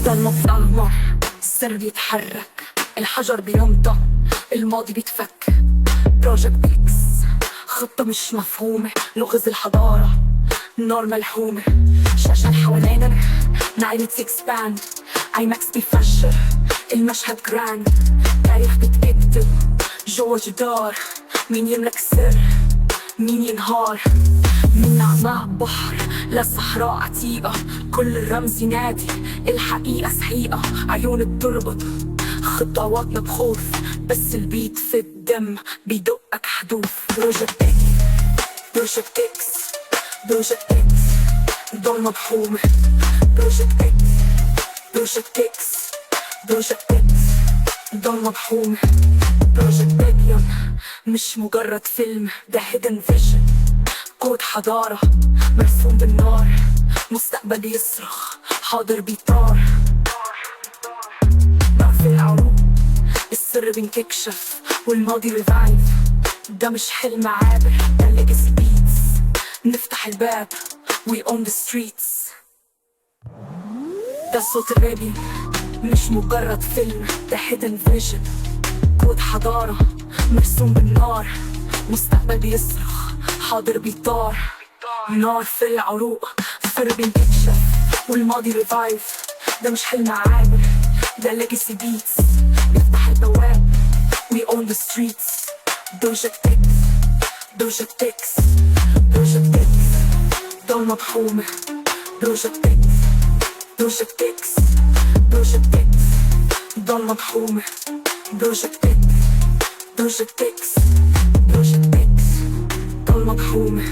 ضلمة في ضلمة، السر بيتحرك، الحجر بينطق، الماضي بيتفك. بروجكت اكس، خطة مش مفهومة، لغز الحضارة، نار ملحومة. شاشة حوالينا نايلتس اكسباند، اي ماكس بيفشر، المشهد جراند. تاريخ بيتكتب جوا جدار، مين يملك السر مين ينهار. من أعماق بحر لصحراء عتيقة، كل الرمز ينادي الحقيقة سحيقة. عيون بتربط خطواتنا بخوف، بس البيت في الدم بيدقك حدوث. بروجكت اكس، بروجكت اكس، بروجكت اكس، ضلمة بحومة. بروجكت اكس، بروجكت اكس، بروجكت اكس، ضلمة بحومة. بروجكت اكيون مش مجرد فيلم، ده هيدن فيجن، كود حضارة مرسوم بالنار. مستقبل يصرخ، حاضر بيطار. ضعف العروق، السر بينكشف، والماضي ريفايف. ده مش حلم عابر، ده ليجاسي بيتس. نفتح الباب we own the streets. ده صوت الرابين مش مجرد فيلم، ده hidden vision، كود حضارة مرسوم بالنار. مستقبل بيصرخ، حاضر بيطار. نار في العروق، سر بينكشف، والماضي ريفايف. ده مش حلم عابر، ده ليجاسي بيتس. نفتح البواب we own the streets. بروجكت اكس، بروجكت اكس، بروجكت اكس، ضلمة بحومة. بروجكت اكس، بروجكت اكس، بروجكت اكس، ضلمة بحومة. بروجكت اكس، بروجكت اكس، بروجكت اكس، ضلمة بحومة.